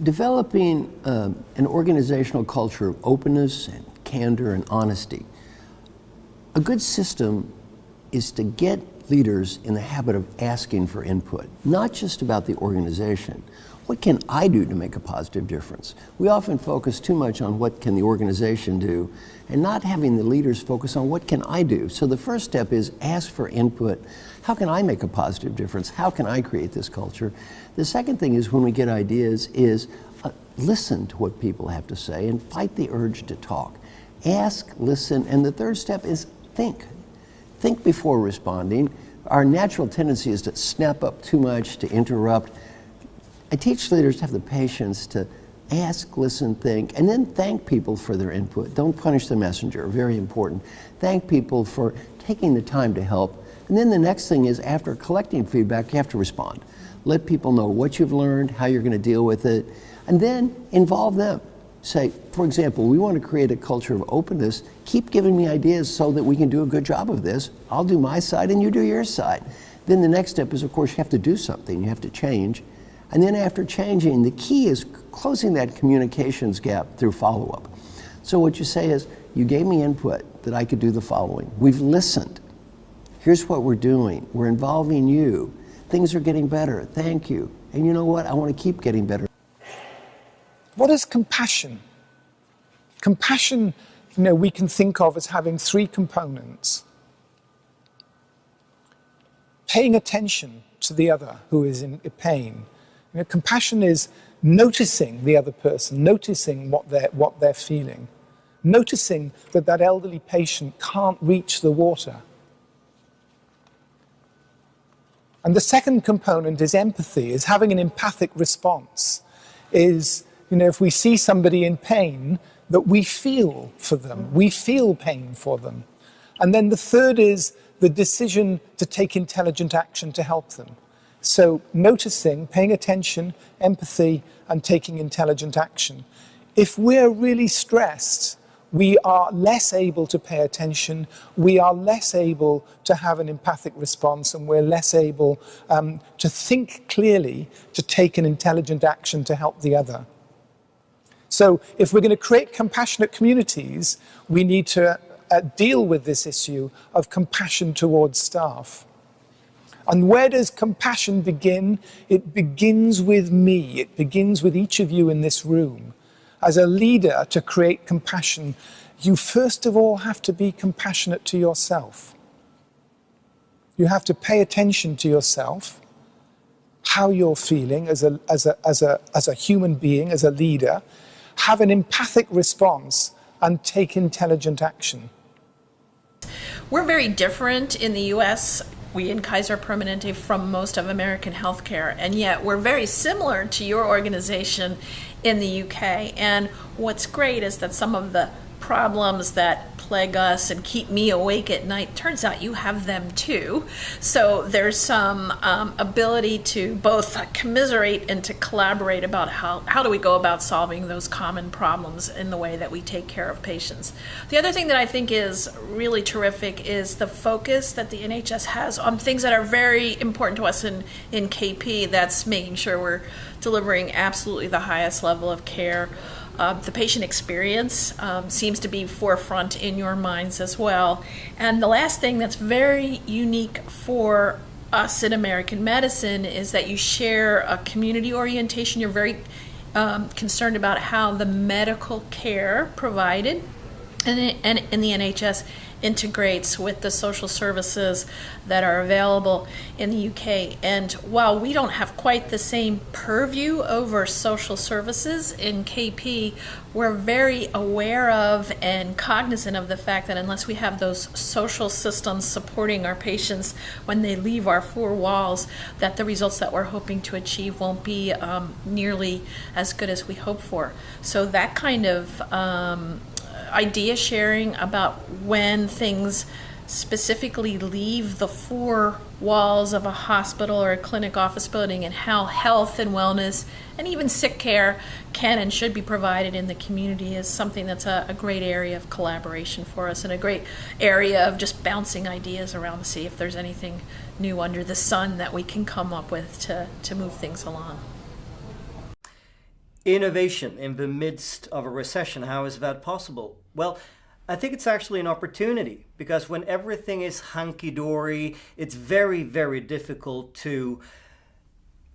Developing an organizational culture of openness and candor and honesty. A good system is to get leaders in the habit of asking for input, not just about the organization. What can I do to make a positive difference? We often focus too much on what can the organization do and not having the leaders focus on what can I do. So the first step is ask for input. How can I make a positive difference? How can I create this culture? The second thing is when we get ideas is listen to what people have to say and fight the urge to talk. Ask, listen, and the third step is think. Think before responding. Our natural tendency is to snap up too much, to interrupt. I teach leaders to have the patience to ask, listen, think, and then thank people for their input. Don't punish the messenger, very important. Thank people for taking the time to help. And then the next thing is after collecting feedback, you have to respond. Let people know what you've learned, how you're going to deal with it, and then involve them. Say, for example, we want to create a culture of openness. Keep giving me ideas so that we can do a good job of this. I'll do my side and you do your side. Then the next step is, of course, you have to do something. You have to change. And then after changing, the key is closing that communications gap through follow-up. So what you say is, you gave me input that I could do the following. We've listened. Here's what we're doing. We're involving you. Things are getting better. Thank you. And you know what? I want to keep getting better. What is compassion? Compassion, we can think of as having three components. Paying attention to the other who is in pain. Compassion is noticing the other person, noticing what they're feeling, noticing that that elderly patient can't reach the water. And the second component is empathy, is having an empathic response, is if we see somebody in pain, that we feel for them, we feel pain for them. And then the third is the decision to take intelligent action to help them. So noticing, paying attention, empathy, and taking intelligent action. If we're really stressed, we are less able to pay attention, we are less able to have an empathic response, and we're less able to think clearly, to take an intelligent action to help the other. So if we're going to create compassionate communities, we need to deal with this issue of compassion towards staff. And where does compassion begin? It begins with me. It begins with each of you in this room. As a leader, to create compassion, you first of all have to be compassionate to yourself. You have to pay attention to yourself, how you're feeling as a human being, as a leader, have an empathic response, and take intelligent action. We're very different in the U.S., we in Kaiser Permanente, from most of American healthcare, and yet we're very similar to your organization in the UK. And what's great is that some of the problems that plague us and keep me awake at night, turns out you have them too. So there's some ability to both commiserate and to collaborate about how do we go about solving those common problems in the way that we take care of patients. The other thing that I think is really terrific is the focus that the NHS has on things that are very important to us in KP. That's making sure we're delivering absolutely the highest level of care. The patient experience seems to be forefront in your minds as well. And the last thing that's very unique for us in American medicine is that you share a community orientation. You're very concerned about how the medical care provided in the NHS integrates with the social services that are available in the UK. And while we don't have quite the same purview over social services in KP, we're very aware of and cognizant of the fact that unless we have those social systems supporting our patients when they leave our four walls, that the results that we're hoping to achieve won't be nearly as good as we hope for. So that kind of idea sharing about when things specifically leave the four walls of a hospital or a clinic office building, and how health and wellness and even sick care can and should be provided in the community is something that's a great area of collaboration for us, and a great area of just bouncing ideas around to see if there's anything new under the sun that we can come up with to move things along. innovation in the midst of a recession, how is that possible? Well, I think it's actually an opportunity, because when everything is hunky-dory, it's very, very difficult to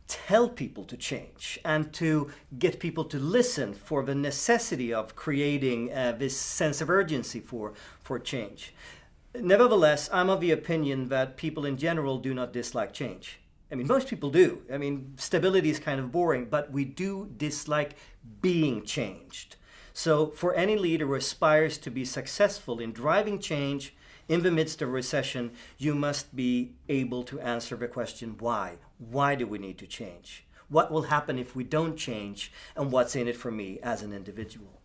tell people to change and to get people to listen for the necessity of creating this sense of urgency for change. Nevertheless, I'm of the opinion that people in general do not dislike change. I mean, most people do. I mean, stability is kind of boring, but we do dislike being changed. So for any leader who aspires to be successful in driving change in the midst of recession, you must be able to answer the question, why? Why do we need to change? What will happen if we don't change? And what's in it for me as an individual?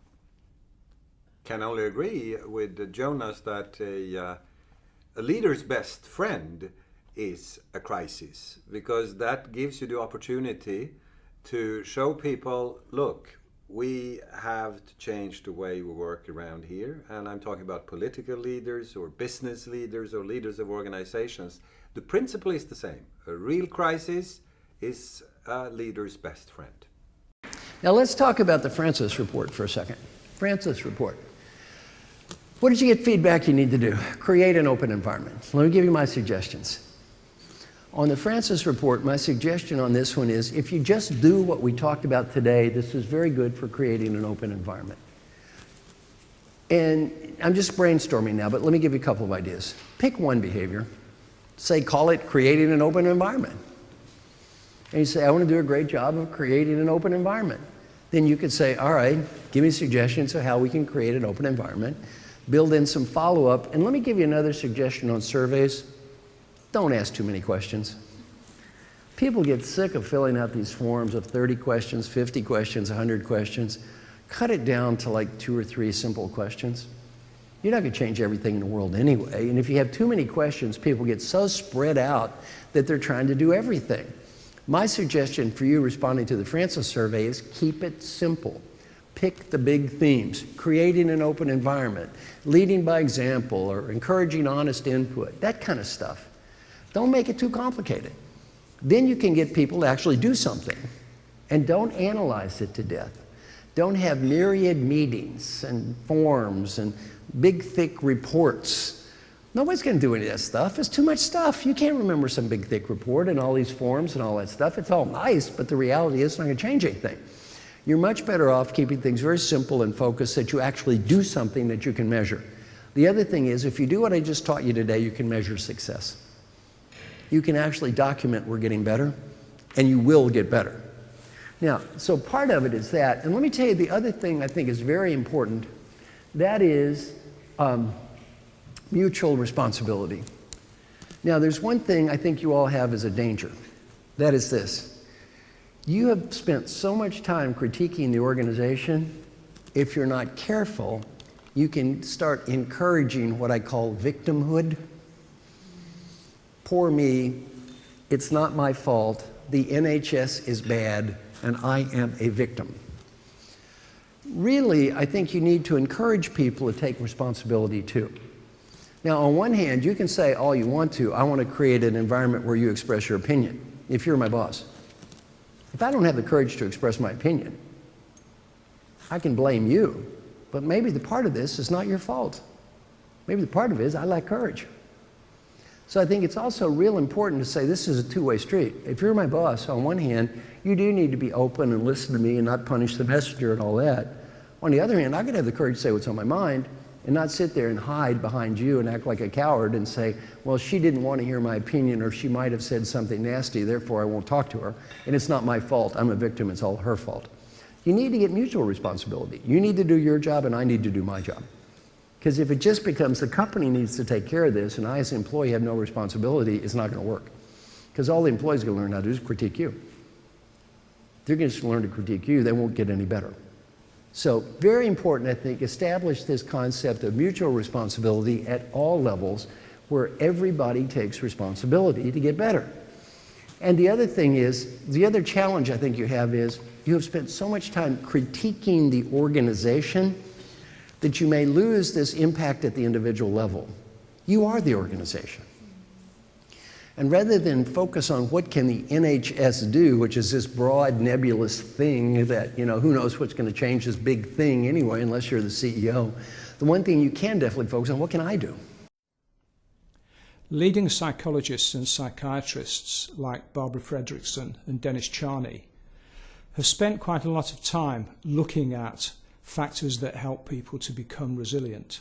Can only agree with Jonas that a leader's best friend is a crisis, because that gives you the opportunity to show people, look, we have to change the way we work around here. And I'm talking about political leaders or business leaders or leaders of organizations. The principle is the same. A real crisis is a leader's best friend. Now let's talk about the Francis report for a second. Francis report. What did you get feedback you need to do? Create an open environment. Let me give you my suggestions. On the Francis report, my suggestion on this one is, if you just do what we talked about today, this is very good for creating an open environment. And I'm just brainstorming now, but let me give you a couple of ideas. Pick one behavior. Say, call it creating an open environment. And you say, I want to do a great job of creating an open environment. Then you could say, all right, give me suggestions of how we can create an open environment. Build in some follow-up. And let me give you another suggestion on surveys. Don't ask too many questions. People get sick of filling out these forms of 30 questions, 50 questions, 100 questions. Cut it down to like 2 or 3 simple questions. You're not going to change everything in the world anyway. And if you have too many questions, people get so spread out that they're trying to do everything. My suggestion for you responding to the Francis survey is keep it simple. Pick the big themes, creating an open environment, leading by example, or encouraging honest input, that kind of stuff. Don't make it too complicated. Then you can get people to actually do something. And don't analyze it to death. Don't have myriad meetings and forms and big, thick reports. Nobody's going to do any of that stuff. It's too much stuff. You can't remember some big, thick report and all these forms and all that stuff. It's all nice, but the reality is it's not going to change anything. You're much better off keeping things very simple and focused, that you actually do something that you can measure. The other thing is, if you do what I just taught you today, you can measure success. You can actually document we're getting better, and you will get better. Now, so part of it is that, and let me tell you the other thing I think is very important, that is mutual responsibility. Now, there's one thing I think you all have as a danger. That is this. You have spent so much time critiquing the organization, if you're not careful, you can start encouraging what I call victimhood. Poor me, it's not my fault, the NHS is bad, and I am a victim. Really, I think you need to encourage people to take responsibility too. Now, on one hand, you can say all you want to, I want to create an environment where you express your opinion, if you're my boss. If I don't have the courage to express my opinion, I can blame you, but maybe the part of this is not your fault. Maybe the part of it is I lack courage. So I think it's also real important to say this is a two-way street. If you're my boss, on one hand, you do need to be open and listen to me and not punish the messenger and all that. On the other hand, I could have the courage to say what's on my mind and not sit there and hide behind you and act like a coward and say, well, she didn't want to hear my opinion, or she might have said something nasty, therefore I won't talk to her, and it's not my fault, I'm a victim, it's all her fault. You need to get mutual responsibility. You need to do your job and I need to do my job. Because if it just becomes the company needs to take care of this and I as an employee have no responsibility, it's not going to work. Because all the employees are going to learn how to do is critique you. They're going to learn to critique you, they won't get any better. So very important, I think, establish this concept of mutual responsibility at all levels where everybody takes responsibility to get better. And the other thing is, the other challenge I think you have is, you have spent so much time critiquing the organization that you may lose this impact at the individual level. You are the organization. And rather than focus on what can the NHS do, which is this broad nebulous thing that, who knows what's going to change this big thing anyway, unless you're the CEO, the one thing you can definitely focus on, what can I do? Leading psychologists and psychiatrists like Barbara Fredrickson and Dennis Charney have spent quite a lot of time looking at factors that help people to become resilient.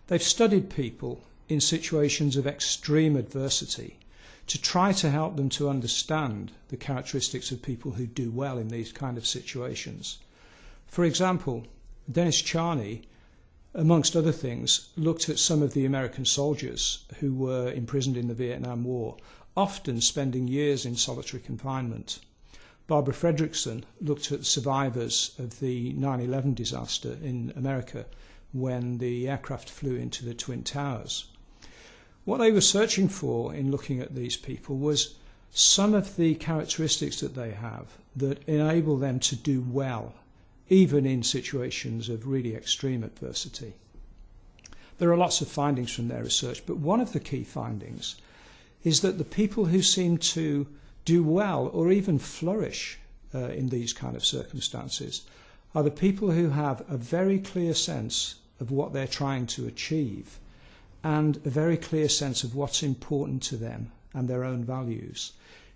They've studied people in situations of extreme adversity to try to help them to understand the characteristics of people who do well in these kind of situations. For example, Dennis Charney, amongst other things, looked at some of the American soldiers who were imprisoned in the Vietnam War, often spending years in solitary confinement. Barbara Fredrickson looked at survivors of the 9/11 disaster in America when the aircraft flew into the Twin Towers. What they were searching for in looking at these people was some of the characteristics that they have that enable them to do well, even in situations of really extreme adversity. There are lots of findings from their research, but one of the key findings is that the people who seem to do well or even flourish in these kind of circumstances are the people who have a very clear sense of what they're trying to achieve and a very clear sense of what's important to them and their own values.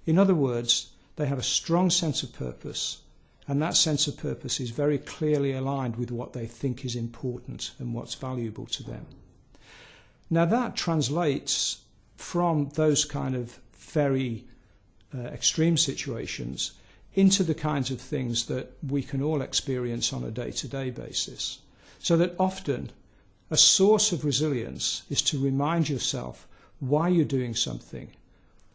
In other words, they have a strong sense of purpose, and that sense of purpose is very clearly aligned with what they think is important and what's valuable to them. Now that translates from those kind of very extreme situations into the kinds of things that we can all experience on a day-to-day basis. So that often a source of resilience is to remind yourself why you're doing something,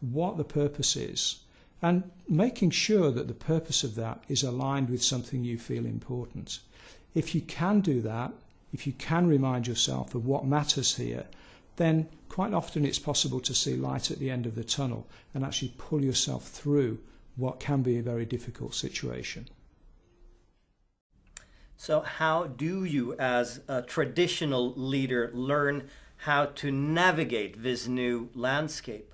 what the purpose is, and making sure that the purpose of that is aligned with something you feel important. If you can do that, if you can remind yourself of what matters here, then quite often it's possible to see light at the end of the tunnel and actually pull yourself through what can be a very difficult situation. So how do you, as a traditional leader, learn how to navigate this new landscape?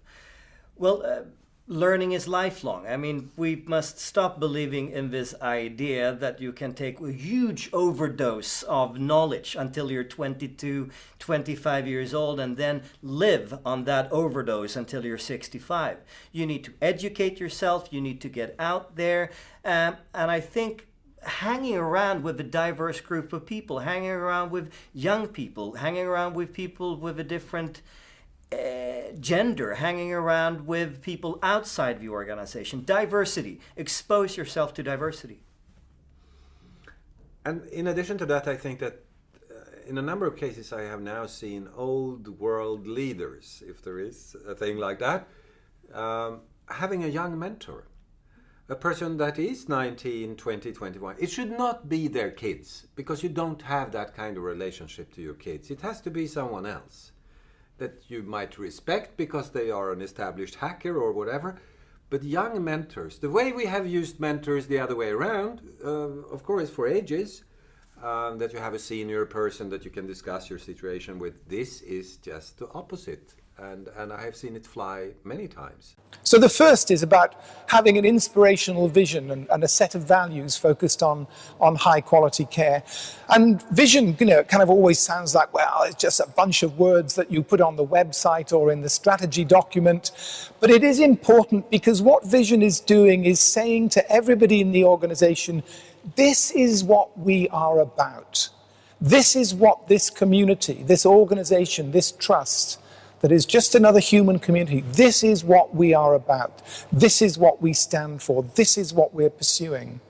Well, learning is lifelong. I mean, we must stop believing in this idea that you can take a huge overdose of knowledge until you're 22, 25 years old and then live on that overdose until you're 65. You need to educate yourself, you need to get out there, and I think hanging around with a diverse group of people, hanging around with young people, hanging around with people with a different gender, hanging around with people outside the organization. Diversity. Expose yourself to diversity. And in addition to that, I think that in a number of cases I have now seen old world leaders, if there is a thing like that, having a young mentor. A person that is 19, 20, 21. It should not be their kids, because you don't have that kind of relationship to your kids. It has to be someone else that you might respect because they are an established hacker or whatever. But young mentors, the way we have used mentors the other way around, of course for ages, that you have a senior person that you can discuss your situation with, this is just the opposite. And I have seen it fly many times. So the first is about having an inspirational vision and a set of values focused on high quality care. And vision, kind of always sounds like, well, it's just a bunch of words that you put on the website or in the strategy document. But it is important because what vision is doing is saying to everybody in the organization, this is what we are about. This is what this community, this organization, this trust, that is just another human community. This is what we are about. This is what we stand for. This is what we're pursuing.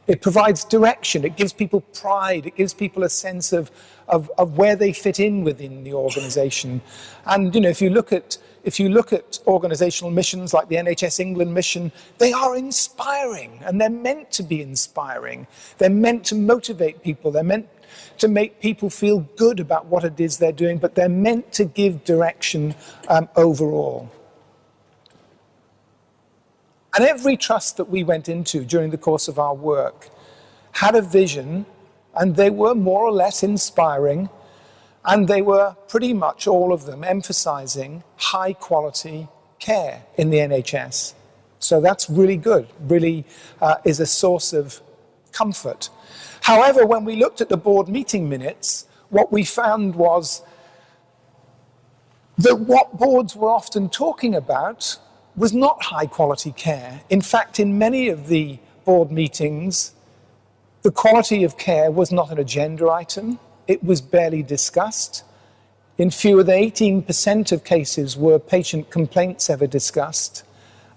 It provides direction. It gives people pride. It gives people a sense of where they fit in within the organization. And if you look at organizational missions like the NHS England mission, they are inspiring, and they're meant to be inspiring. They're meant to motivate people. They're meant to make people feel good about what it is they're doing, but they're meant to give direction overall. And every trust that we went into during the course of our work had a vision, and they were more or less inspiring, And they were pretty much all of them emphasizing high quality care in the NHS. So that's really good, really is a source of comfort. However, when we looked at the board meeting minutes, what we found was that what boards were often talking about was not high quality care. In fact, in many of the board meetings, the quality of care was not an agenda item. It was barely discussed. In fewer than 18% of cases were patient complaints ever discussed.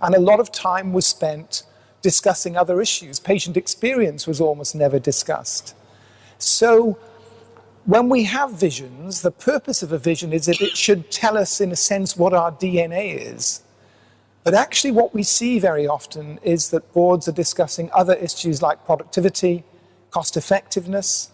And a lot of time was spent discussing other issues. Patient experience was almost never discussed. So when we have visions, the purpose of a vision is that it should tell us, in a sense, what our DNA is. But actually what we see very often is that boards are discussing other issues like productivity, cost effectiveness,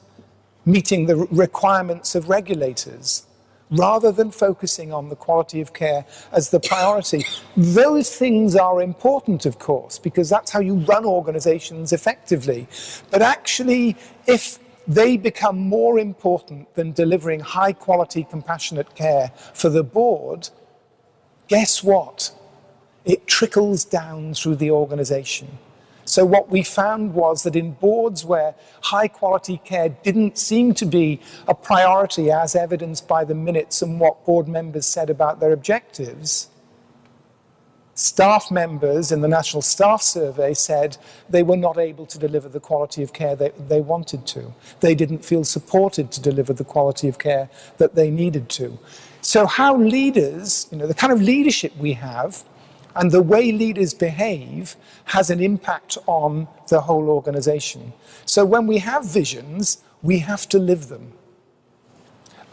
meeting the requirements of regulators, rather than focusing on the quality of care as the priority. Those things are important, of course, because that's how you run organizations effectively. But actually, if they become more important than delivering high quality, compassionate care for the board, guess what? It trickles down through the organization. So what we found was that in boards where high quality care didn't seem to be a priority, as evidenced by the minutes and what board members said about their objectives, staff members in the National Staff Survey said they were not able to deliver the quality of care that they wanted to. They didn't feel supported to deliver the quality of care that they needed to. So how leaders, the kind of leadership we have, and the way leaders behave has an impact on the whole organization. So when we have visions, we have to live them.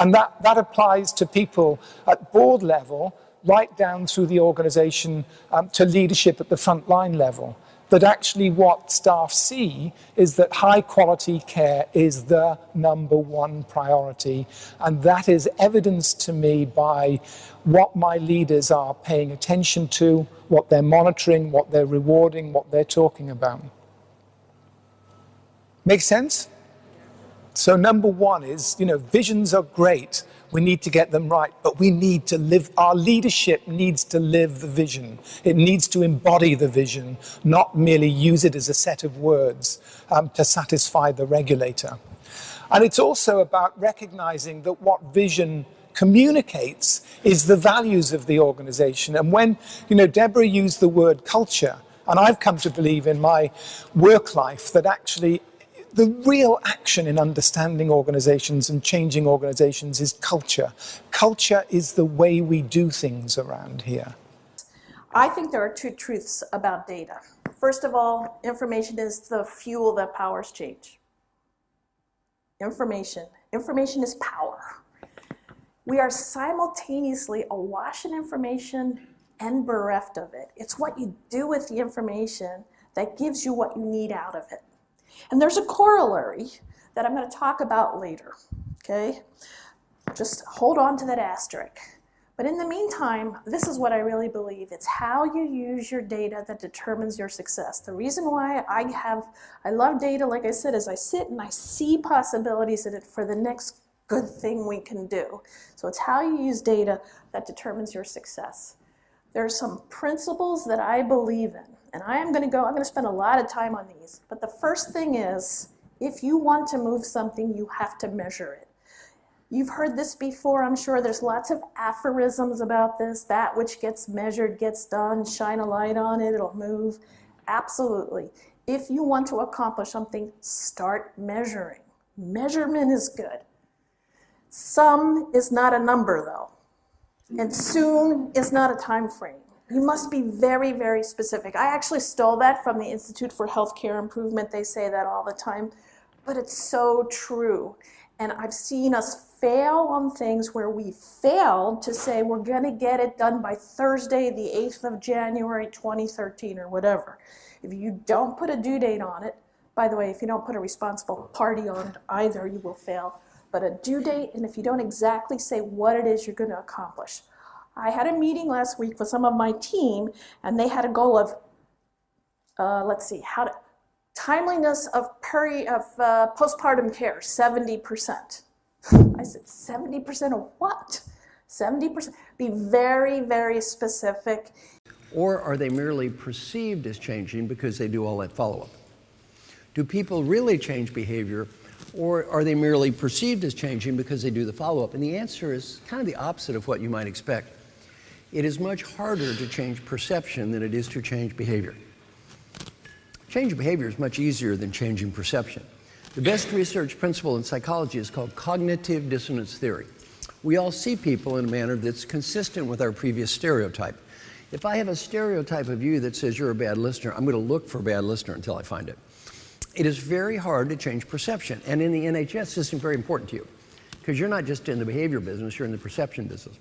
And that applies to people at board level, right down through the organization to leadership at the frontline level. But actually what staff see is that high quality care is the #1 priority. And that is evidenced to me by what my leaders are paying attention to, what they're monitoring, what they're rewarding, what they're talking about. Make sense? So #1 is, visions are great. We need to get them right, but we need to live, our leadership needs to live the vision. It needs to embody the vision, not merely use it as a set of words to satisfy the regulator. And it's also about recognizing that what vision communicates is the values of the organization. And when, Deborah used the word culture, and I've come to believe in my work life that actually the real action in understanding organizations and changing organizations is culture. Culture is the way we do things around here. I think there are two truths about data. First of all, information is the fuel that powers change. Information is power. We are simultaneously awash in information and bereft of it. It's what you do with the information that gives you what you need out of it. And there's a corollary that I'm going to talk about later, okay? Just hold on to that asterisk. But in the meantime, this is what I really believe. It's how you use your data that determines your success. The reason why I love data, like I said, is I sit and I see possibilities in it for the next good thing we can do. So it's how you use data that determines your success. There are some principles that I believe in. And I'm going to spend a lot of time on these. But the first thing is, if you want to move something, you have to measure it. You've heard this before, I'm sure. There's lots of aphorisms about this. That which gets measured gets done. Shine a light on it, it'll move. Absolutely. If you want to accomplish something, start measuring. Measurement is good. Some is not a number, though. And soon is not a time frame. You must be very, very specific. I actually stole that from the Institute for Healthcare Improvement. They say that all the time, but it's so true. And I've seen us fail on things where we failed to say we're going to get it done by Thursday, the 8th of January, 2013 or whatever. If you don't put a due date on it, by the way, if you don't put a responsible party on it either, you will fail. But a due date, and if you don't exactly say what it is you're going to accomplish. I had a meeting last week with some of my team, and they had a goal of, timeliness of postpartum care, 70%. I said, 70% of what? 70%. Be very, very specific. Or are they merely perceived as changing because they do all that follow-up? Do people really change behavior, or are they merely perceived as changing because they do the follow-up? And the answer is kind of the opposite of what you might expect. It is much harder to change perception than it is to change behavior. Changing behavior is much easier than changing perception. The best research principle in psychology is called cognitive dissonance theory. We all see people in a manner that's consistent with our previous stereotype. If I have a stereotype of you that says you're a bad listener, I'm going to look for a bad listener until I find it. It is very hard to change perception. And in the NHS, this is very important to you, because you're not just in the behavior business, you're in the perception business.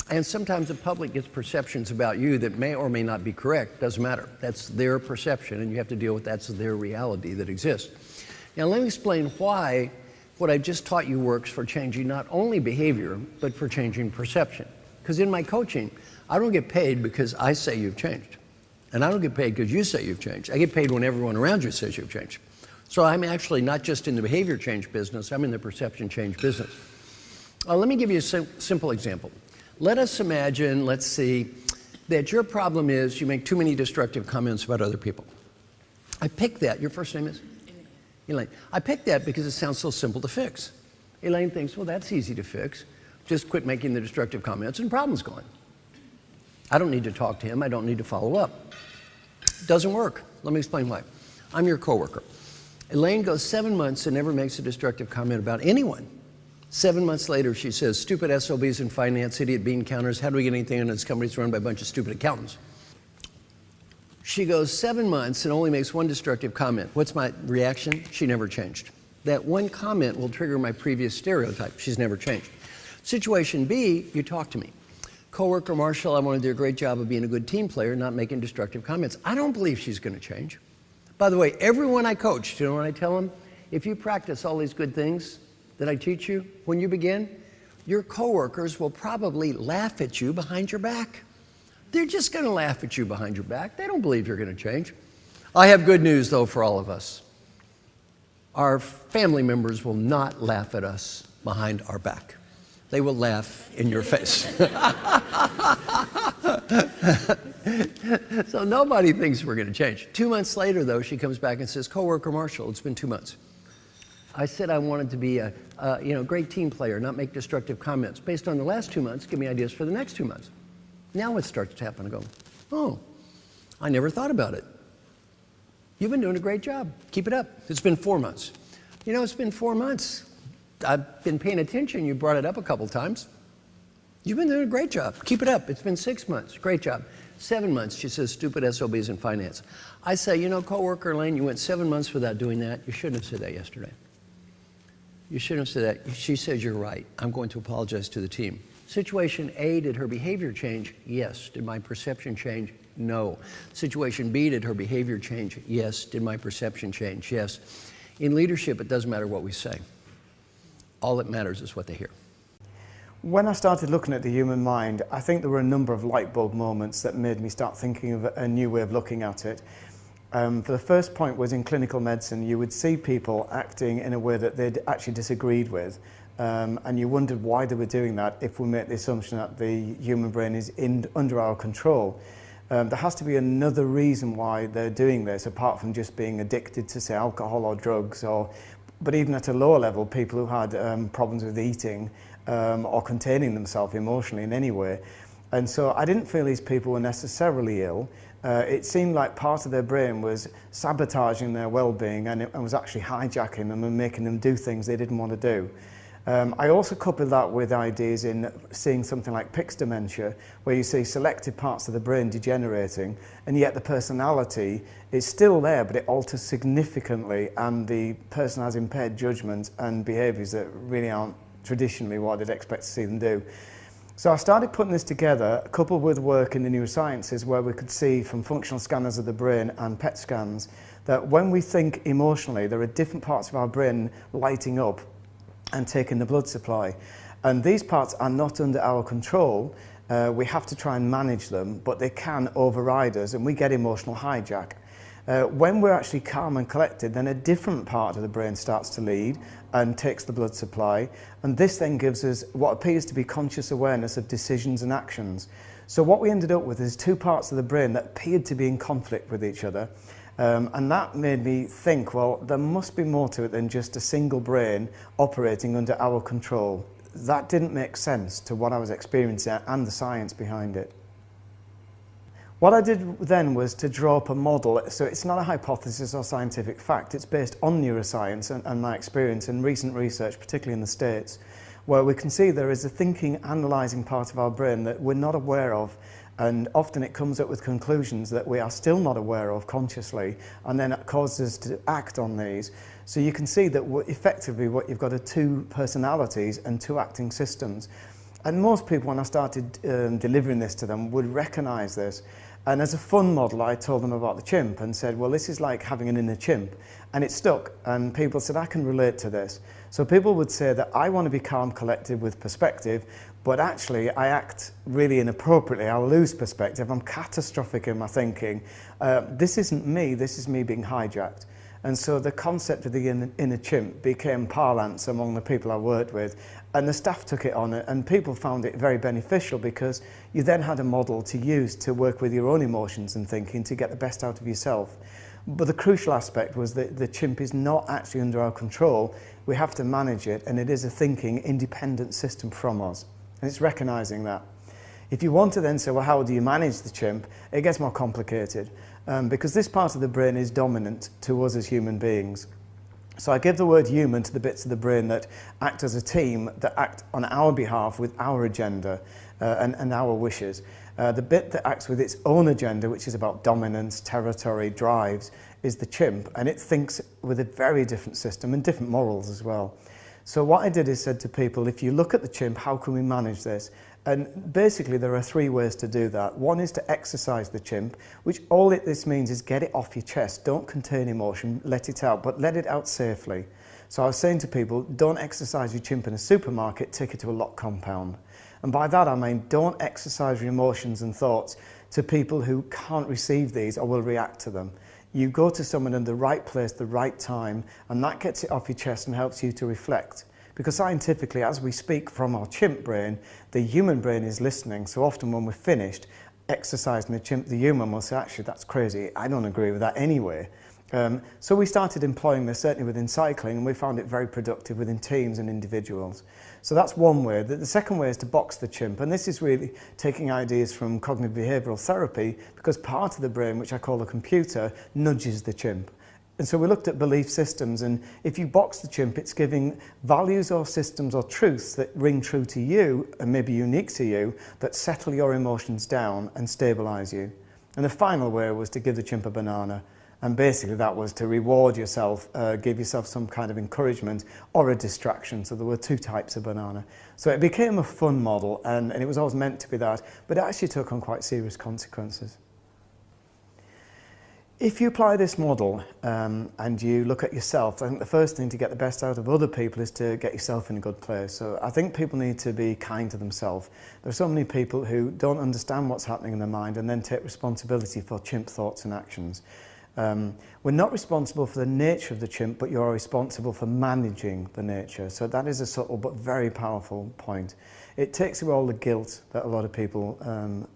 And sometimes the public gets perceptions about you that may or may not be correct. Doesn't matter. That's their perception, and you have to deal with that's their reality that exists. Now let me explain why what I've just taught you works for changing not only behavior, but for changing perception. Because in my coaching, I don't get paid because I say you've changed. And I don't get paid because you say you've changed. I get paid when everyone around you says you've changed. So I'm actually not just in the behavior change business, I'm in the perception change business. Let me give you a simple example. Let us imagine, let's see, that your problem is you make too many destructive comments about other people. I picked that. Your first name is? Elaine. I picked that because it sounds so simple to fix. Elaine thinks, well, that's easy to fix. Just quit making the destructive comments and problem's gone. I don't need to talk to him. I don't need to follow up. Doesn't work. Let me explain why. I'm your coworker. Elaine goes 7 months and never makes a destructive comment about anyone. 7 months later, she says, stupid SOBs in finance, idiot bean counters, how do we get anything in this company? It's run by a bunch of stupid accountants. She goes 7 months and only makes one destructive comment. What's my reaction? She never changed. That one comment will trigger my previous stereotype. She's never changed. Situation B, you talk to me. Coworker Marshall, I want to do a great job of being a good team player, not making destructive comments. I don't believe she's going to change. By the way, everyone I coach, you know what I tell them? If you practice all these good things that I teach you when you begin, your coworkers will probably laugh at you behind your back. They're just going to laugh at you behind your back. They don't believe you're going to change. I have good news, though, for all of us. Our family members will not laugh at us behind our back. They will laugh in your face. So nobody thinks we're going to change. 2 months later, though, she comes back and says, Coworker Marshall, it's been 2 months. I said I wanted to be a great team player, not make destructive comments. Based on the last 2 months, give me ideas for the next 2 months. Now it starts to happen. I go, oh, I never thought about it. You've been doing a great job. Keep it up. It's been 4 months. You know, it's been 4 months. I've been paying attention. You brought it up a couple times. You've been doing a great job. Keep it up. It's been 6 months. Great job. 7 months, she says, stupid SOBs in finance. I say, you know, coworker Elaine, you went 7 months without doing that. You shouldn't have said that yesterday. You shouldn't have said that. She says, you're right. I'm going to apologize to the team. Situation A, did her behavior change? Yes. Did my perception change? No. Situation B, did her behavior change? Yes. Did my perception change? Yes. In leadership, it doesn't matter what we say. All that matters is what they hear. When I started looking at the human mind, I think there were a number of light bulb moments that made me start thinking of a new way of looking at it. For the first point was in clinical medicine, you would see people acting in a way that they'd actually disagreed with, and you wondered why they were doing that if we make the assumption that the human brain is under our control. There has to be another reason why they're doing this, apart from just being addicted to, say, alcohol or drugs, but even at a lower level, people who had problems with eating or containing themselves emotionally in any way. And so I didn't feel these people were necessarily ill. It seemed like part of their brain was sabotaging their well-being and was actually hijacking them and making them do things they didn't want to do. I also coupled that with ideas in seeing something like Pick's dementia, where you see selected parts of the brain degenerating, and yet the personality is still there, but it alters significantly, and the person has impaired judgment and behaviours that really aren't traditionally what I'd expect to see them do. So I started putting this together, coupled with work in the neurosciences, where we could see from functional scanners of the brain and PET scans that when we think emotionally, there are different parts of our brain lighting up and taking the blood supply. And these parts are not under our control. We have to try and manage them, but they can override us, and we get emotional hijack. When we're actually calm and collected, then a different part of the brain starts to lead and takes the blood supply, and this then gives us what appears to be conscious awareness of decisions and actions. So what we ended up with is two parts of the brain that appeared to be in conflict with each other, and that made me think, well, there must be more to it than just a single brain operating under our control. That didn't make sense to what I was experiencing and the science behind it. What I did then was to draw up a model, so it's not a hypothesis or scientific fact, it's based on neuroscience and my experience and recent research, particularly in the States, where we can see there is a thinking, analysing part of our brain that we're not aware of, and often it comes up with conclusions that we are still not aware of consciously, and then it causes us to act on these. So you can see that effectively what you've got are two personalities and two acting systems. And most people, when I started delivering this to them, would recognise this. And as a fun model, I told them about the chimp and said, well, this is like having an inner chimp. And it stuck, and people said, I can relate to this. So people would say that I want to be calm, collected with perspective, but actually I act really inappropriately. I'll lose perspective. I'm catastrophic in my thinking. This isn't me, this is me being hijacked. And so the concept of the inner chimp became parlance among the people I worked with, and the staff took it on, and people found it very beneficial because you then had a model to use to work with your own emotions and thinking to get the best out of yourself. But the crucial aspect was that the chimp is not actually under our control. We have to manage it, and it is a thinking, independent system from us. And it's recognising that. If you want to then say, well, how do you manage the chimp? It gets more complicated because this part of the brain is dominant to us as human beings. So I give the word human to the bits of the brain that act as a team, that act on our behalf with our agenda and our wishes. The bit that acts with its own agenda, which is about dominance, territory, drives, is the chimp, and it thinks with a very different system and different morals as well. So what I did is said to people, if you look at the chimp, how can we manage this? And basically there are three ways to do that. One is to exercise the chimp, which this means is get it off your chest. Don't contain emotion, let it out, but let it out safely. So I was saying to people, don't exercise your chimp in a supermarket, take it to a lock compound. And by that I mean don't exercise your emotions and thoughts to people who can't receive these or will react to them. You go to someone in the right place, the right time, and that gets it off your chest and helps you to reflect. Because scientifically, as we speak from our chimp brain, the human brain is listening. So often when we're finished exercising the chimp, the human will say, actually, that's crazy. I don't agree with that anyway. So we started employing this certainly within cycling, and we found it very productive within teams and individuals. So that's one way. The second way is to box the chimp, and this is really taking ideas from cognitive behavioural therapy, because part of the brain, which I call the computer, nudges the chimp. And so we looked at belief systems, and if you box the chimp, it's giving values or systems or truths that ring true to you and maybe unique to you, that settle your emotions down and stabilise you. And the final way was to give the chimp a banana. And basically that was to reward yourself, give yourself some kind of encouragement or a distraction. So there were two types of banana. So it became a fun model, and it was always meant to be that, but it actually took on quite serious consequences. If you apply this model and you look at yourself, I think the first thing to get the best out of other people is to get yourself in a good place. So I think people need to be kind to themselves. There are so many people who don't understand what's happening in their mind and then take responsibility for chimp thoughts and actions. We're not responsible for the nature of the chimp, but you're responsible for managing the nature. So that is a subtle but very powerful point. It takes away all the guilt that a lot of people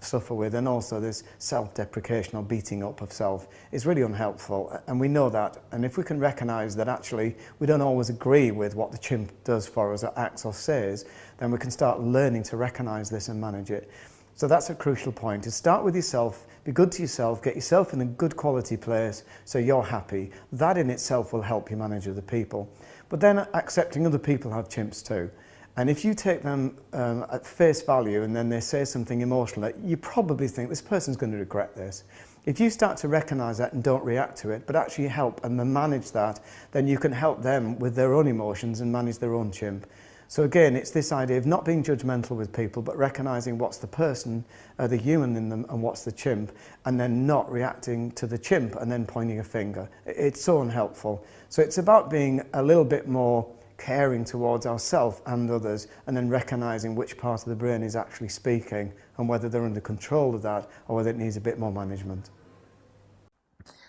suffer with, and also this self-deprecation or beating up of self is really unhelpful, and we know that. And if we can recognise that actually we don't always agree with what the chimp does for us or acts or says, then we can start learning to recognise this and manage it. So that's a crucial point, to start with yourself, be good to yourself, get yourself in a good quality place so you're happy. That in itself will help you manage other people. But then accepting other people have chimps too. And if you take them at face value and then they say something emotional, you probably think this person's going to regret this. If you start to recognise that and don't react to it, but actually help and manage that, then you can help them with their own emotions and manage their own chimp. So again, it's this idea of not being judgmental with people, but recognising what's the person, the human in them, and what's the chimp, and then not reacting to the chimp and then pointing a finger. It's so unhelpful. So it's about being a little bit more caring towards ourselves and others, and then recognising which part of the brain is actually speaking and whether they're under control of that or whether it needs a bit more management.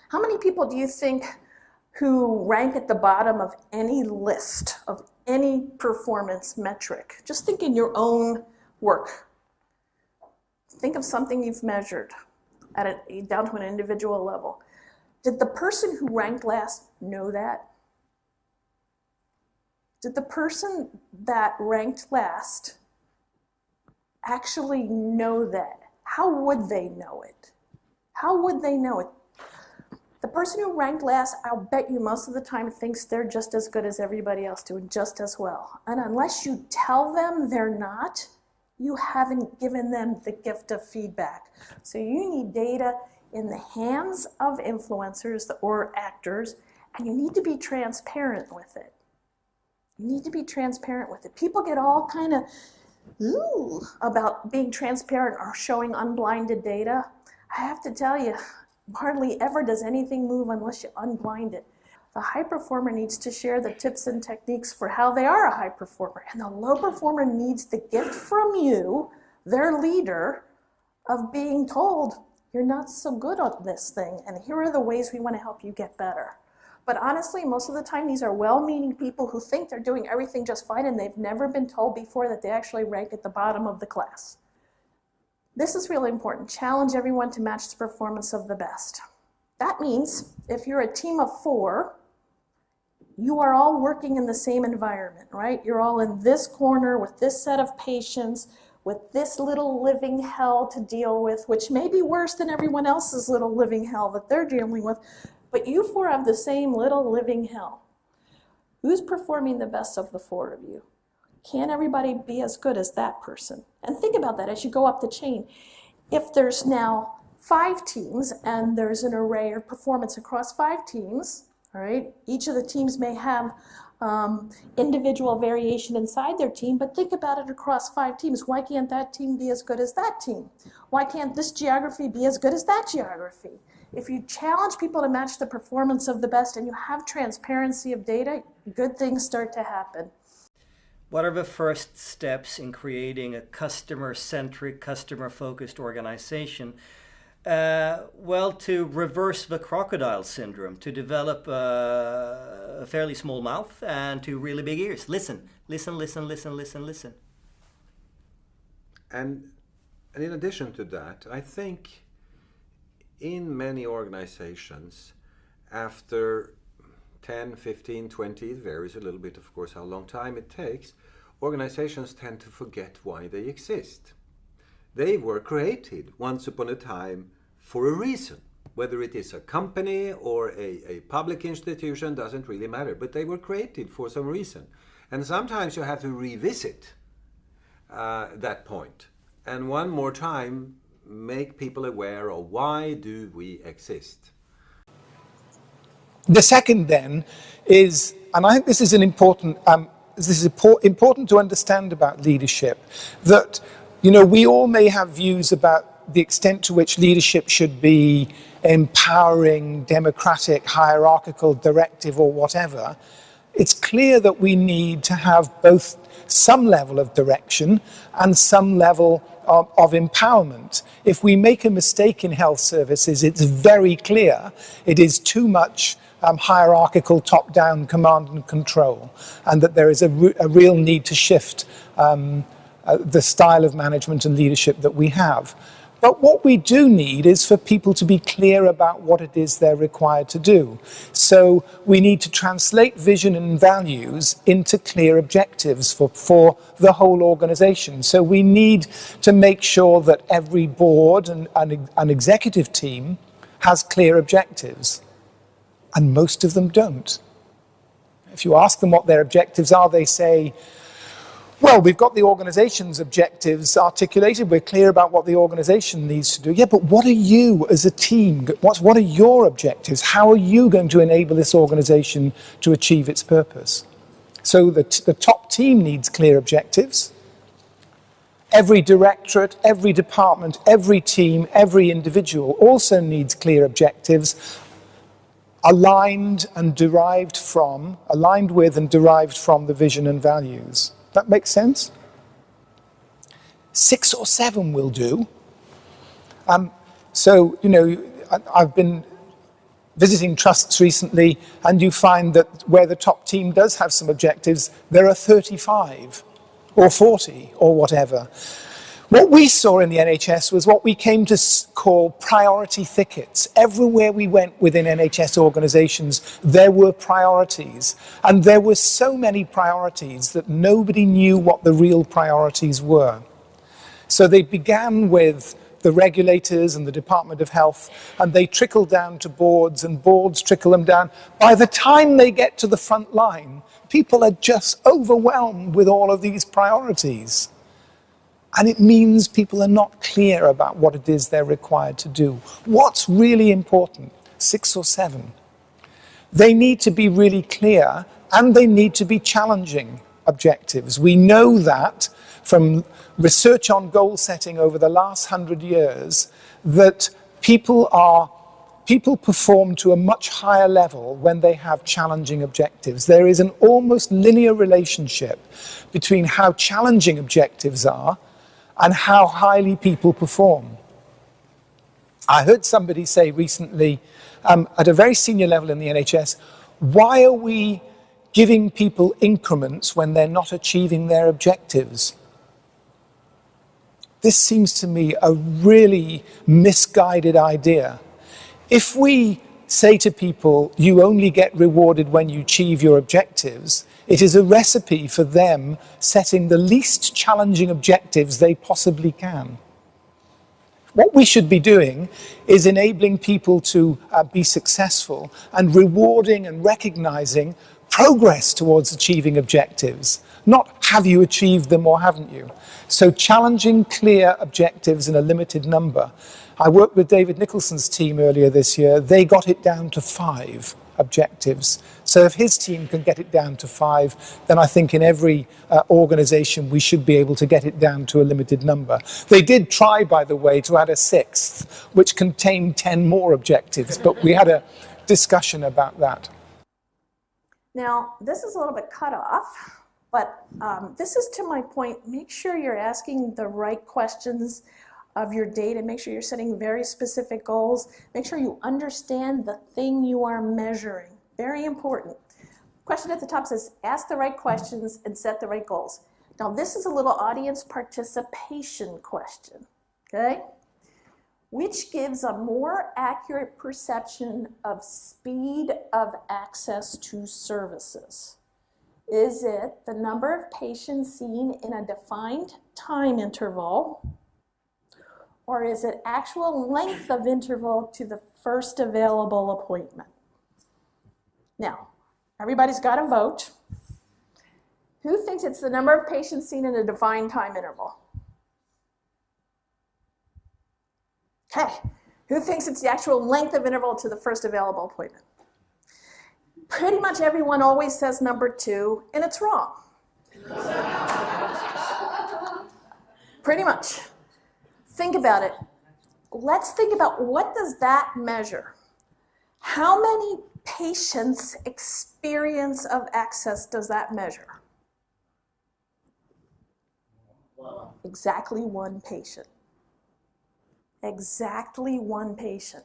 How many people do you think who rank at the bottom of any list of any performance metric? Just think in your own work. Think of something you've measured down to an individual level. Did the person who ranked last know that? Did the person that ranked last actually know that? How would they know it? How would they know it? The person who ranked last, I'll bet you most of the time thinks they're just as good as everybody else, doing just as well. And unless you tell them they're not, you haven't given them the gift of feedback. So you need data in the hands of influencers or actors, and you need to be transparent with it. You need to be transparent with it. People get all kind of about being transparent or showing unblinded data. I have to tell you, hardly ever does anything move unless you unblind it. The high performer needs to share the tips and techniques for how they are a high performer, and the low performer needs the gift from you, their leader, of being told, you're not so good at this thing, and here are the ways we want to help you get better. But honestly, most of the time, these are well-meaning people who think they're doing everything just fine, and they've never been told before that they actually rank at the bottom of the class. This is really important. Challenge everyone to match the performance of the best. That means if you're a team of 4, you are all working in the same environment, right? You're all in this corner with this set of patients, with this little living hell to deal with, which may be worse than everyone else's little living hell that they're dealing with, but you 4 have the same little living hell. Who's performing the best of the 4 of you? Can everybody be as good as that person? And think about that as you go up the chain. If there's now 5 teams and there's an array of performance across 5 teams, all right, each of the teams may have individual variation inside their team, but think about it across 5 teams. Why can't that team be as good as that team? Why can't this geography be as good as that geography? If you challenge people to match the performance of the best and you have transparency of data, good things start to happen. What are the first steps in creating a customer-centric, customer-focused organization? Well, to reverse the crocodile syndrome, to develop a fairly small mouth and to really big ears. Listen, listen, listen, listen, listen, listen. And in addition to that, I think in many organizations, after 10, 15, 20, it varies a little bit, of course, how long time it takes, organizations tend to forget why they exist. They were created once upon a time for a reason. Whether it is a company or a public institution doesn't really matter, but they were created for some reason. And sometimes you have to revisit that point. And one more time, make people aware of why do we exist. The second then is, and I think this is important to understand about leadership, that we all may have views about the extent to which leadership should be empowering, democratic, hierarchical, directive, or whatever. It's clear that we need to have both some level of direction and some level of empowerment. If we make a mistake in health services, it's very clear it is too much hierarchical top-down command and control, and that there is a real need to shift the style of management and leadership that we have. But what we do need is for people to be clear about what it is they're required to do. So we need to translate vision and values into clear objectives for the whole organization. So we need to make sure that every board and an executive team has clear objectives. And most of them don't. If you ask them what their objectives are, they say, well, we've got the organization's objectives articulated. We're clear about what the organization needs to do. Yeah, but what are you as a team? What are your objectives? How are you going to enable this organization to achieve its purpose? So the top team needs clear objectives. Every directorate, every department, every team, every individual also needs clear objectives, aligned with and derived from the vision and values. That makes sense? 6 or 7 will do. I've been visiting trusts recently, and you find that where the top team does have some objectives, there are 35 or 40 or whatever. What we saw in the NHS was what we came to call priority thickets. Everywhere we went within NHS organisations, there were priorities. And there were so many priorities that nobody knew what the real priorities were. So they began with the regulators and the Department of Health, and they trickle down to boards, and boards trickle them down. By the time they get to the front line, people are just overwhelmed with all of these priorities. And it means people are not clear about what it is they're required to do. What's really important? 6 or 7. They need to be really clear, and they need to be challenging objectives. We know that from research on goal setting over the last 100 years, that people perform to a much higher level when they have challenging objectives. There is an almost linear relationship between how challenging objectives are and how highly people perform. I heard somebody say recently, at a very senior level in the NHS, why are we giving people increments when they're not achieving their objectives? This seems to me a really misguided idea. If we say to people, you only get rewarded when you achieve your objectives, it is a recipe for them setting the least challenging objectives they possibly can. What we should be doing is enabling people to be successful and rewarding and recognizing progress towards achieving objectives, not have you achieved them or haven't you. So challenging clear objectives in a limited number. I worked with David Nicholson's team earlier this year. They got it down to 5 objectives. So if his team can get it down to 5, then I think in every organisation we should be able to get it down to a limited number. They did try, by the way, to add a 6th, which contained 10 more objectives, but we had a discussion about that. Now, this is a little bit cut off, but this is to my point. Make sure you're asking the right questions of your data. Make sure you're setting very specific goals. Make sure you understand the thing you are measuring. Very important. Question at the top says, ask the right questions and set the right goals. Now, this is a little audience participation question, okay? Which gives a more accurate perception of speed of access to services? Is it the number of patients seen in a defined time interval, or is it actual length of interval to the first available appointment? Now, everybody's got to vote. Who thinks it's the number of patients seen in a defined time interval? Okay. Who thinks it's the actual length of interval to the first available appointment? Pretty much everyone always says number 2, and it's wrong. Pretty much. Think about it. Let's think about, what does that measure? How many patients' experience of access does that measure? Exactly 1 patient. Exactly 1 patient.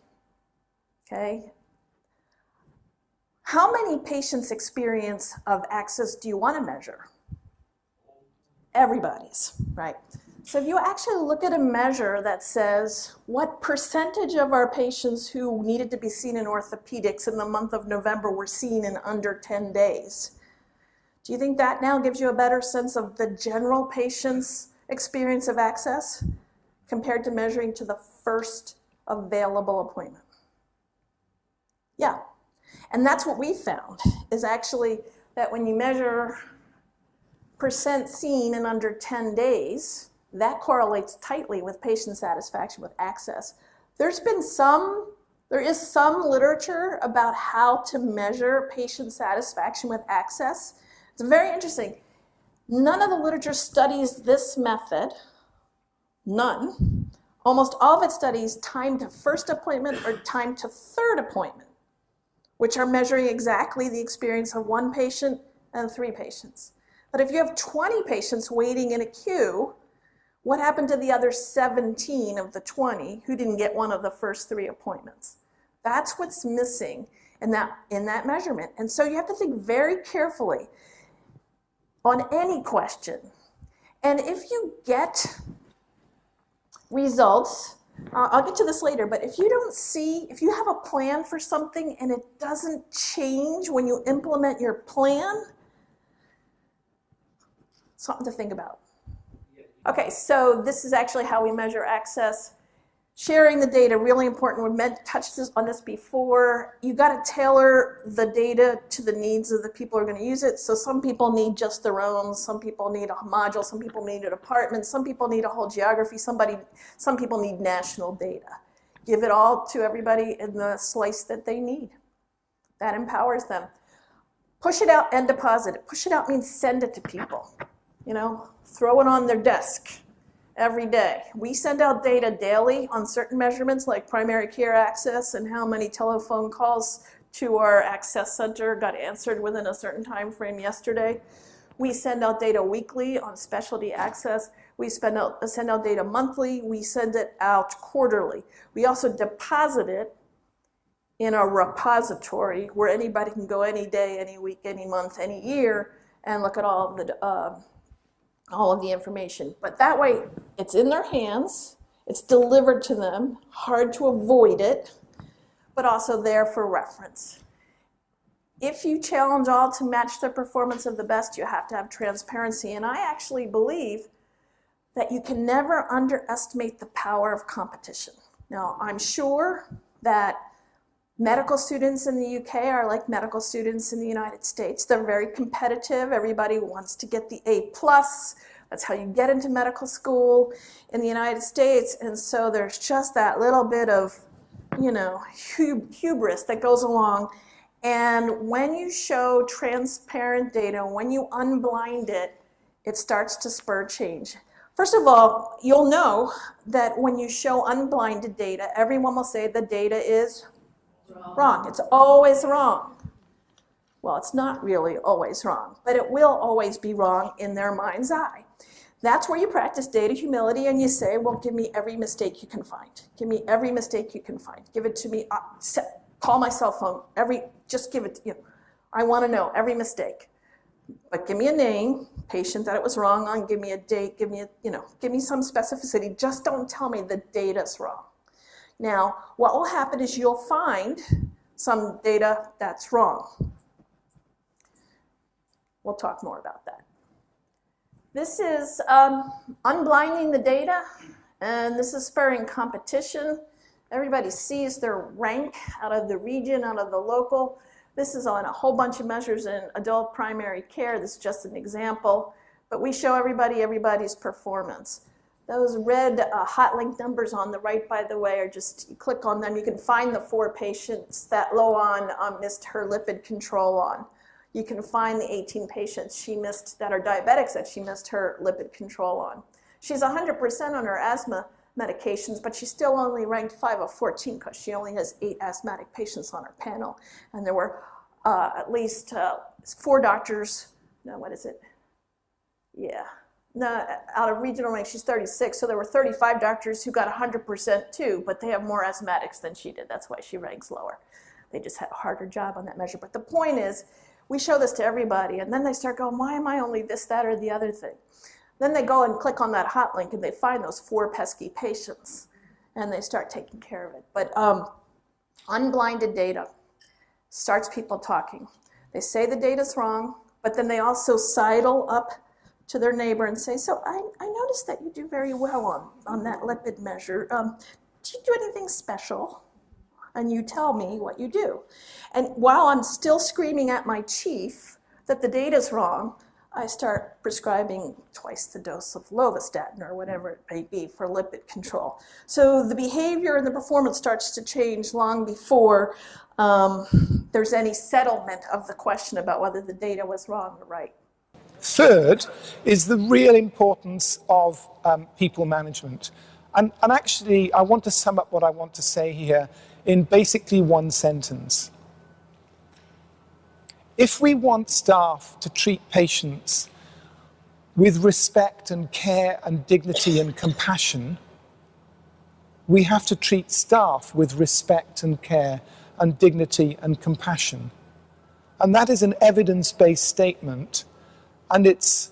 Okay? How many patients' experience of access do you want to measure? Everybody's, right? So if you actually look at a measure that says what percentage of our patients who needed to be seen in orthopedics in the month of November were seen in under 10 days, do you think that now gives you a better sense of the general patient's experience of access compared to measuring to the first available appointment? Yeah. And that's what we found, is actually that when you measure percent seen in under 10 days, that correlates tightly with patient satisfaction with access. There is some literature about how to measure patient satisfaction with access. It's very interesting. None of the literature studies this method, none. Almost all of it studies time to first appointment or time to third appointment, which are measuring exactly the experience of 1 patient and 3 patients. But if you have 20 patients waiting in a queue, what happened to the other 17 of the 20 who didn't get one of the first 3 appointments? That's what's missing in that measurement. And so you have to think very carefully on any question. And if you get results, I'll get to this later, but if you have a plan for something and it doesn't change when you implement your plan, something to think about. Okay, so this is actually how we measure access. Sharing the data, really important. We've touched on this before. You got to tailor the data to the needs of the people who are going to use it. So some people need just their own. Some people need a module. Some people need an apartment. Some people need a whole geography. Some people need national data. Give it all to everybody in the slice that they need. That empowers them. Push it out and deposit it. Push it out means send it to people. You know, throw it on their desk every day. We send out data daily on certain measurements like primary care access and how many telephone calls to our access center got answered within a certain time frame yesterday. We send out data weekly on specialty access. We send out data monthly. We send it out quarterly. We also deposit it in a repository where anybody can go any day, any week, any month, any year and look at all of the information. But that way, it's in their hands, it's delivered to them, hard to avoid it, but also there for reference. If you challenge all to match the performance of the best, you have to have transparency. And I actually believe that you can never underestimate the power of competition. Now, I'm sure that medical students in the UK are like medical students in the United States. They're very competitive. Everybody wants to get the A+. That's how you get into medical school in the United States. And so there's just that little bit of, you know, hubris that goes along. And when you show transparent data, when you unblind it, it starts to spur change. First of all, you'll know that when you show unblinded data, everyone will say the data is wrong. It's always wrong. Well, it's not really always wrong, but it will always be wrong in their mind's eye. That's where you practice data humility and you say, well, give me every mistake you can find. Give me every mistake you can find. Give it to me. Call my cell phone. Just give it to you. I want to know every mistake. But give me a name, patient that it was wrong on, give me a date, give me some specificity. Just don't tell me the data's wrong. Now, what will happen is you'll find some data that's wrong. We'll talk more about that. This is unblinding the data, and this is spurring competition. Everybody sees their rank out of the region, out of the local. This is on a whole bunch of measures in adult primary care. This is just an example, but we show everybody's performance. Those red hot link numbers on the right, by the way, are just, you click on them, you can find the 4 patients that Loan missed her lipid control on. You can find the 18 patients she missed that are diabetics that she missed her lipid control on. She's 100% on her asthma medications, but she's still only ranked 5 of 14 because she only has 8 asthmatic patients on her panel. And there were at least 4 doctors, no, what is it? Yeah, no, out of regional rank, she's 36, so there were 35 doctors who got 100% too, but they have more asthmatics than she did. That's why she ranks lower. They just had a harder job on that measure. But the point is, we show this to everybody, and then they start going, why am I only this, that, or the other thing? Then they go and click on that hot link, and they find those 4 pesky patients, and they start taking care of it. But unblinded data starts people talking. They say the data's wrong, but then they also sidle up to their neighbor and say, so I noticed that you do very well on that lipid measure. Do you do anything special? And you tell me what you do. And while I'm still screaming at my chief that the data's wrong, I start prescribing twice the dose of lovastatin or whatever it may be for lipid control. So the behavior and the performance starts to change long before there's any settlement of the question about whether the data was wrong or right. Third is the real importance of people management. And actually, I want to sum up what I want to say here in basically one sentence. If we want staff to treat patients with respect and care and dignity and compassion, we have to treat staff with respect and care and dignity and compassion. And that is an evidence-based statement, and it's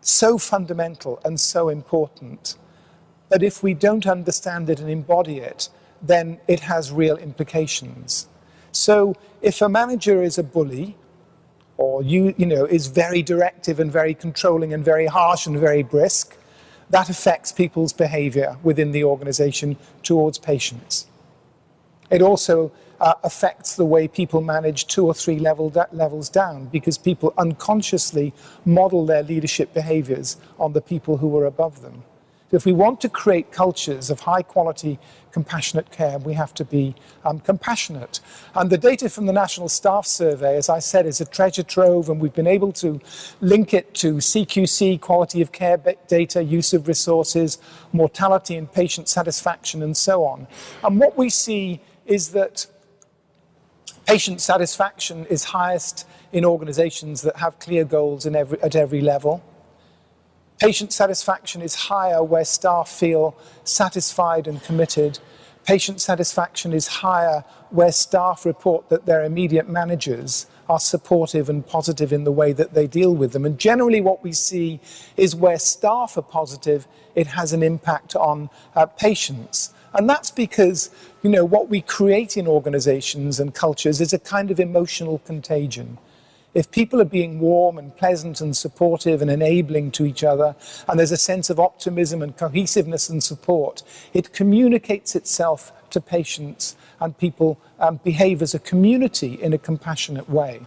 so fundamental and so important that if we don't understand it and embody it, then it has real implications. So if a manager is a bully, or is very directive and very controlling and very harsh and very brisk, that affects people's behavior within the organization towards patients. It also affects the way people manage 2 or 3 levels down, because people unconsciously model their leadership behaviors on the people who are above them. So if we want to create cultures of high quality, compassionate care, we have to be compassionate. And the data from the National Staff Survey, as I said, is a treasure trove, and we've been able to link it to CQC, quality of care data, use of resources, mortality and patient satisfaction, and so on. And what we see is that patient satisfaction is highest in organizations that have clear goals at every level. Patient satisfaction is higher where staff feel satisfied and committed. Patient satisfaction is higher where staff report that their immediate managers are supportive and positive in the way that they deal with them. And generally what we see is where staff are positive, it has an impact on patients. And that's because, what we create in organizations and cultures is a kind of emotional contagion. If people are being warm and pleasant and supportive and enabling to each other, and there's a sense of optimism and cohesiveness and support, it communicates itself to patients, and people behave as a community in a compassionate way.